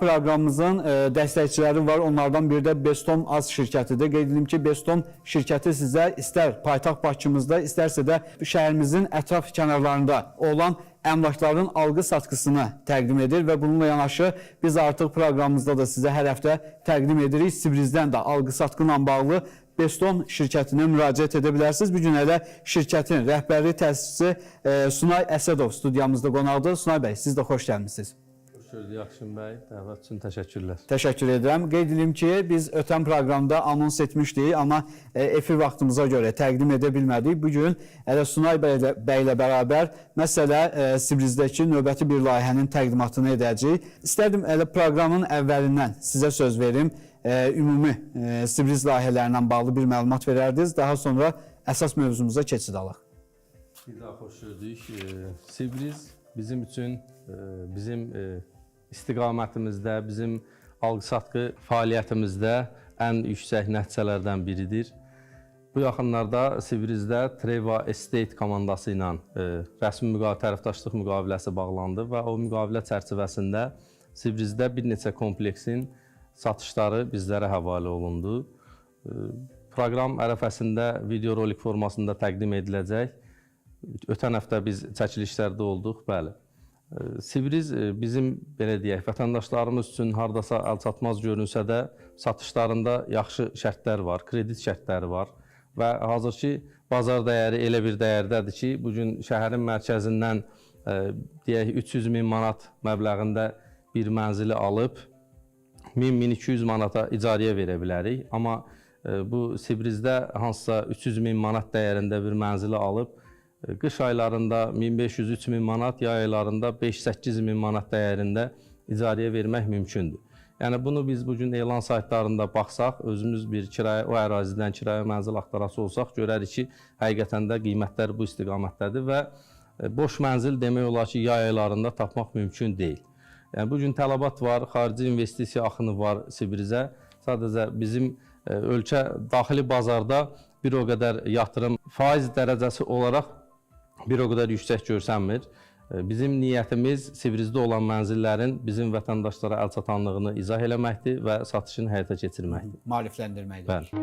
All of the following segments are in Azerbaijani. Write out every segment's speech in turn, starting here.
proqramımızın dəstəkçiləri var. Onlardan biri də Bestom Az şirkətidir. Qeyd edim ki, Bestom şirkəti sizə istər paytaxt Bakımızda, istərsə də şəhərimizin ətraf kənarlarında olan əmlakların alqı-satqısını təqdim edir və bununla yanaşı biz artıq proqramımızda da sizə hər həftə təqdim edirik. Sibrizdən də alqı-satqı ilə bağlı Bestom şirkətinə müraciət edə bilərsiniz. Bu gün elə şirkətin rəhbərlik təsisçisi Sunay Əsədov studiyamızda qonaqdır. Sunay bəy, siz də xoş gəlmişsiniz. Xoş gördük Yaxşın bəy. Dəvət üçün təşəkkürlər. Təşəkkür edirəm. Qeyd edim ki, biz ötən proqramda anons etmişdik, amma efir vaxtımıza görə təqdim edə bilmədik. Bugün elə Sunay bəylə bərabər məsələ Sibrizdəki növbəti bir layihənin təqdimatını edəcəyik. İstərdim elə proqramın əvvəlindən sizə söz verim. Ümumi Sibriz layihələrindən bağlı bir məlumat verərdiniz. Daha sonra əsas mövzumuza keçid alaq. Bir daha xoş gördük. Sibriz bizim üçün, bizim istiqamətimizdə, bizim alqı-satqı fəaliyyətimizdə ən yüksək nəticələrdən biridir. Bu yaxınlarda Sibrizdə Treva Estate komandası ilə rəsmi tərəfdaşlıq müqaviləsi bağlandı və o müqavilə çərçivəsində Sibrizdə bir neçə kompleksin satışları bizlərə həvalə olundu. Proqram ərəfəsində videorolik formasında təqdim ediləcək. Ötən həftə biz çəkilişlərdə olduq, bəli. Sibriz bizim, belə deyək, vətəndaşlarımız üçün hardasa əlçatmaz görünsə də satışlarında yaxşı şərtlər var, kredit şərtləri var və hazırki bazar dəyəri elə bir dəyərdədir ki, bugün şəhərin mərkəzindən deyək 300 min manat məbləğində bir mənzili alıb 1000-1200 manata icarəyə verə bilərik. Amma bu Sibrizdə hansısa 300 min manat dəyərində bir mənzili alıb, qış aylarında 1500-3000 manat, yay aylarında 5-8 min manat dəyərində icarəyə vermək mümkündür. Yəni bunu biz bugün elan saytlarında baxsaq, özümüz bir kirayə, o ərazidən kirayə mənzil axtarası olsaq, görərik ki, həqiqətən də qiymətlər bu istiqamətdədir və boş mənzil demək olar ki, yay aylarında tapmaq mümkün deyil. Yəni, bugün tələbat var, xarici investisiya axını var Sibrizə. Sadəcə bizim ölkə daxili bazarda bir o qədər yatırım faiz dərəcəsi olaraq bir o qədər yüksək görsənmir. Bizim niyyətimiz Sibrizdə olan mənzillərin bizim vətəndaşlara əlçatanlığını izah eləməkdir və satışını həyata keçirməkdir. Maarifləndirməkdir. Bəli.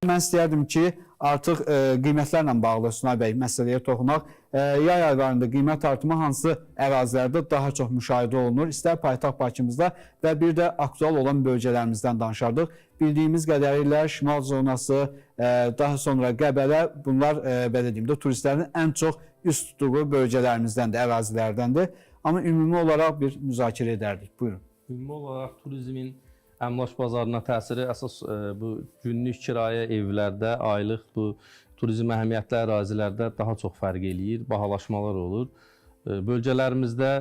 Mən istəyərdim ki, artıq qiymətlərlə bağlı Sunay bəy məsələyə toxunaq. Yay aylarında qiymət artımı hansı ərazilərdə daha çox müşahidə olunur? İstər paytaxt Bakımızda və bir də aktual olan bölgələrimizdən danışardıq. Bildiyimiz qədərilə Şimal zonası, daha sonra Qəbələ, bunlar belə deyim də turistlərin ən çox üst tutduğu bölgələrimizdən də, ərazilərdəndir. Amma ümumi olaraq bir müzakirə edərdik. Buyurun. Ümumi olaraq turizmin əmlak bazarına təsiri əsas bu günlük kirayə evlərdə, aylıq bu turizm əhəmiyyətli ərazilərdə daha çox fərq eləyir, bahalaşmalar olur. Bölgələrimizdə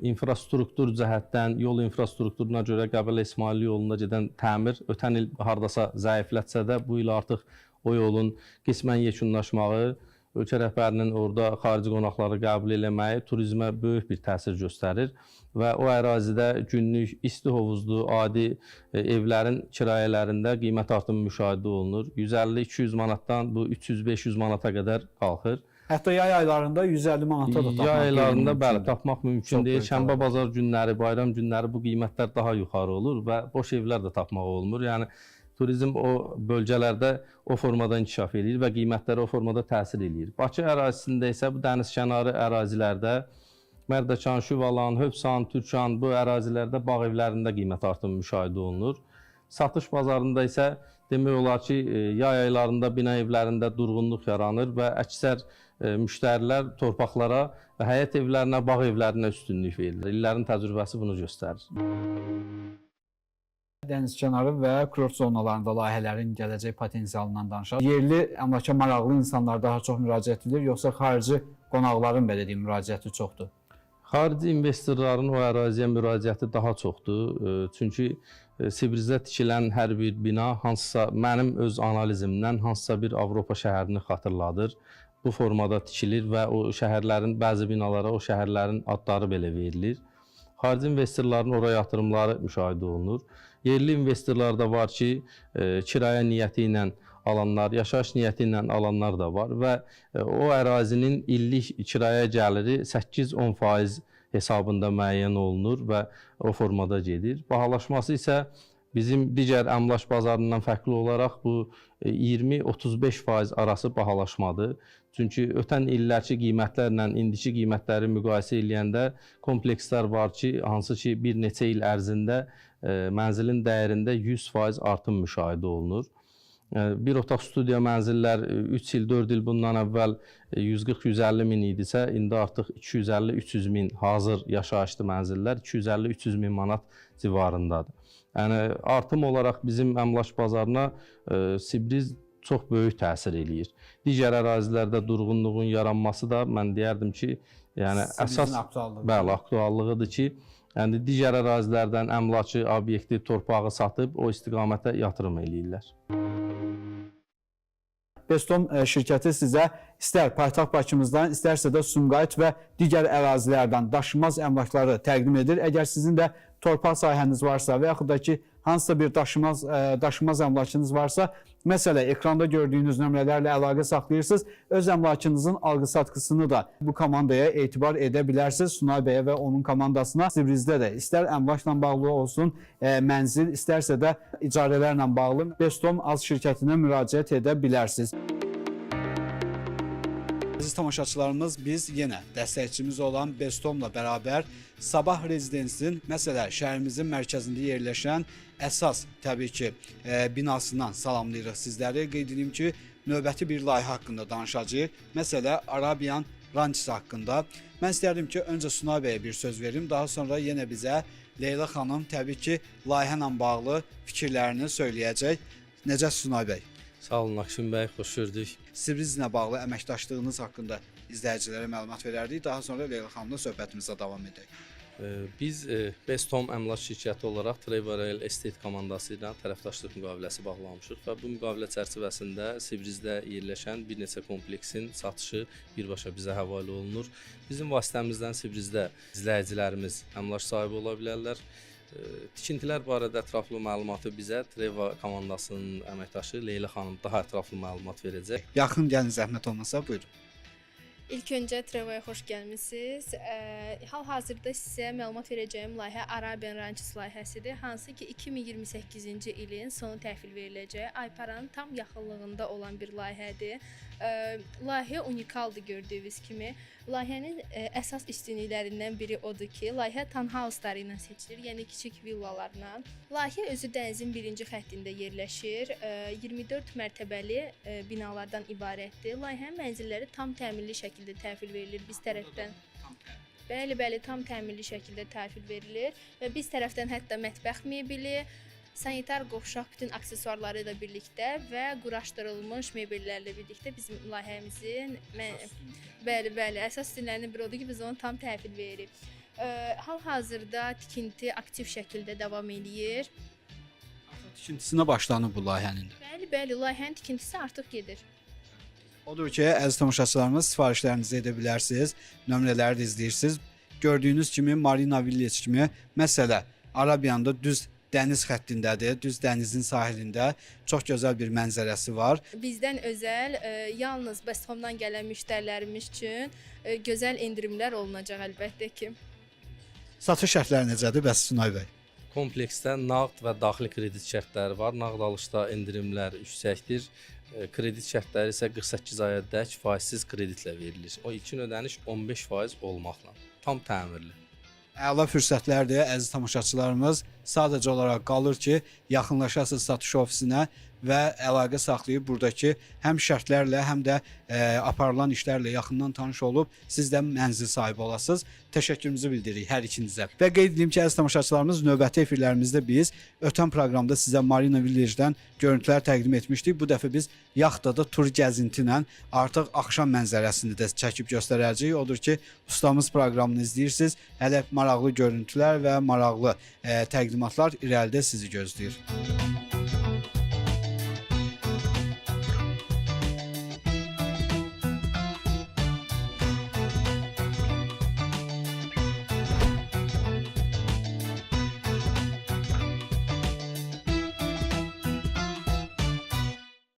infrastruktur cəhətdən, yol infrastrukturuna görə Qəbələ İsmailli yolunda gedən təmir ötən il hardasa zəiflətsə də bu il artıq o yolun qismən yekunlaşmağı, ölkə rəhbərinin orada xarici qonaqları qəbul eləməyi turizmə böyük bir təsir göstərir və o ərazidə günlük isti hovuzlu, adi evlərin kirayələrində qiymət artımı müşahidə olunur. 150-200 manatdan bu 300-500 manata qədər qalxır. Hətta yay aylarında 150 manata da tapmaq yay aylarında bəli, tapmaq mümkün deyil. Şənbə bazar günləri, bayram günləri bu qiymətlər daha yuxarı olur və boş evlər də tapmaq olmur. Yəni turizm o bölgələrdə o formada inkişaf edir və qiymətlərə o formada təsir edir. Bakı ərazisində isə bu dənizkənarı ərazilərdə Mərdəkan, Şüvalan, Hövsan, Türkan bu ərazilərdə bağ evlərində qiymət artımı müşahidə olunur. Satış bazarında isə demək olar ki, yay aylarında bina evlərində durğunluq yaranır və əksər müştərilər torpaqlara və həyət evlərinə, bağ evlərinə üstünlük verilir. İllərin təcrübəsi bunu göstərir. Dənizkənarı və kurort zonalarında layihələrin gələcək potensialından danışaq. Yerli əmlaka maraqlı insanlar daha çox müraciət edir, yoxsa xarici qonaqların belə deyim müraciəti çoxdur? Xarici investorların o əraziyə müraciəti daha çoxdur. Çünki Sibrizdə tikilən hər bir bina hansısa mənim öz analizimdən hansısa bir Avropa şəhərini xatırladır. Bu formada tikilir və o şəhərlərin bəzi binalara o şəhərlərin adları belə verilir. Xarici investorların oraya yatırımları müşahidə olunur. Yerli investorlar da var ki, kirayə niyyəti ilə alanlar, yaşayış niyyəti ilə alanlar da var və o ərazinin illik kirayə gəliri 8-10% hesabında müəyyən olunur və o formada gedir. Bahalaşması isə bizim digər əmlak bazarından fərqli olaraq bu 20-35% arası bahalaşmadır. Çünki ötən illərki qiymətlərlə indiki qiymətləri müqayisə edəndə komplekslər var ki, hansı ki bir neçə il ərzində mənzilin dəyərində 100% artım müşahidə olunur. Bir otaq studiya mənzillər 3 il, 4 il bundan əvvəl 140-150 min idisə, indi artıq 250-300 min hazır yaşayışlı mənzillər 250-300 min manat civarındadır. Yəni artım olaraq bizim əmlak bazarına Sibriz çox böyük təsir eləyir. Digər ərazilərdə durğunluğun yaranması da mən deyərdim ki, yəni əsas aktuallığıdır ki, yəni digər ərazilərdən əmlakı obyekti, torpağı satıb o istiqamətə yatırım eləyirlər. Bestom şirkəti sizə istər paytaxt Bakımızdan, istərsə də Sumqayıt və digər ərazilərdən daşınmaz əmlakları təqdim edir. Əgər sizin də torpaq sahəniz varsa və yaxud da ki, hansısa bir daşınmaz əmlakınız varsa, məsələn, ekranda gördüyünüz nömrələrlə əlaqə saxlayırsınız. Öz əmlakınızın alqı-satqısını da bu komandaya etibar edə bilərsiniz. Sunay bəyə və onun komandasına. Sibrizdə də istər əmlakla bağlı olsun, mənzil, istərsə də icarələrlə bağlı Bestom Az şirkətinə müraciət edə bilərsiniz. Əziz tamaşaçılarımız, biz yenə dəstəkçimiz olan Bestomla bərabər Sabah Rezidensin, məsələn, şəhərimizin mərkəzində yerləşən əsas, təbii ki, binasından salamlayırıq sizləri. Qeyd edeyim ki, növbəti bir layihə haqqında danışacağıq. Məsələ Arabian Ranches haqqında. Mən istərdim ki, öncə Sunay bəyə bir söz verim, daha sonra yenə bizə Leyla xanım təbii ki, layihə ilə bağlı fikirlərini söyləyəcək. Necəsiz Sunay bəy? Sağ olun, Akşin bəy, xoş gördük. Sibrizlə bağlı əməkdaşlığınız haqqında izləyicilərə məlumat verərdik. Daha sonra Leyla xanımla söhbətimizə davam edək. Biz Bestom əmlak şirkəti olaraq Trevor Royal Estate komandası ilə tərəfdaşlıq müqaviləsi bağlamışıq və bu müqavilə çərçivəsində Sibrizdə yerləşən bir neçə kompleksin satışı birbaşa bizə həvalə olunur. Bizim vasitəmizdən Sibrizdə izləyicilərimiz əmlak sahibi ola bilərlər. Tikintilər barədə ətraflı məlumatı bizə Trevor komandasının əməkdaşı Leyla xanım daha ətraflı məlumat verəcək. Yaxın gəlin, zəhmət olmasa, buyurun. İlk öncə Trevo'ya xoş gəlmisiniz. Hal-hazırda sizə məlumat verəcəyim layihə Arabian Ranches layihəsidir. Hansı ki 2028-ci ilin sonu təhvil veriləcəyi Ayparanın tam yaxınlığında olan bir layihədir. Layihə unikaldır gördüyünüz kimi. Layihənin əsas üstünlüklərindən biri odur ki, layihə townhouse-ları ilə seçilir, yəni kiçik villalarla. Layihə özü dənizin birinci xəttində yerləşir, 24 mərtəbəli binalardan ibarətdir. Layihənin mənzilləri tam təmirli şəkildə təhvil verilir biz tərəfdən. Bəli, tam təmirli şəkildə təhvil verilir və biz tərəfdən hətta mətbəx mebeli, sanitar qovşaq bütün aksesuarları ilə birlikdə və quraşdırılmış mebellərlə birlikdə bizim layihəmizin əsas üstünlərindən biri odur ki, biz onu tam təhvil veririk. Hal-hazırda tikinti aktiv şəkildə davam edir. Tikintisinə başlanıb bu layihənin. Bəli, layihənin tikintisi artıq gedir. Odur ki, əziz tamaşaçılarımız, sifarişlərinizi edə bilərsiniz, nömrələri də izləyirsiniz. Gördüyünüz kimi Marina Village kimi, məsələ Arabiyan'da düz dəniz xəttindədir, düz dənizin sahilində çox gözəl bir mənzərəsi var. Bizdən özəl, yalnız Bestomdan gələn müştərilərimiz üçün gözəl endirimlər olunacaq əlbəttə ki. Satış şərtləri necədir, bəs Sunay bəy? Kompleksdə nağd və daxili kredit şərtləri var. Nağd alışda endirimlər yüksəkdir. Kredit şərtləri isə 48 ayədək faizsiz kreditlə verilir. O ilkin ödəniş 15% olmaqla. Tam təmirli. Əla fürsətlərdir, əziz tamaşaçılarımız. Sadəcə olaraq qalır ki, yaxınlaşasınız satış ofisinə və əlaqə saxlayıb buradakı həm şərtlərlə, həm də aparılan işlərlə yaxından tanış olub siz də mənzil sahibi olasınız. Təşəkkürümüzü bildiririk hər ikinizə. Və qeyd edeyim ki, əziz tamaşaçılarımız, növbəti efirlərimizdə biz ötən proqramda sizə Marina Village-dən görüntülər təqdim etmişdik. Bu dəfə biz yaxtada tur gəzinti ilə artıq axşam mənzərəsini də çəkib göstərəcəyik. Odur ki, ustamız proqramını izləyirsiniz. Hələ maraqlı görüntülər və maraqlı təqdimatlar irəlidə sizi gözləyir.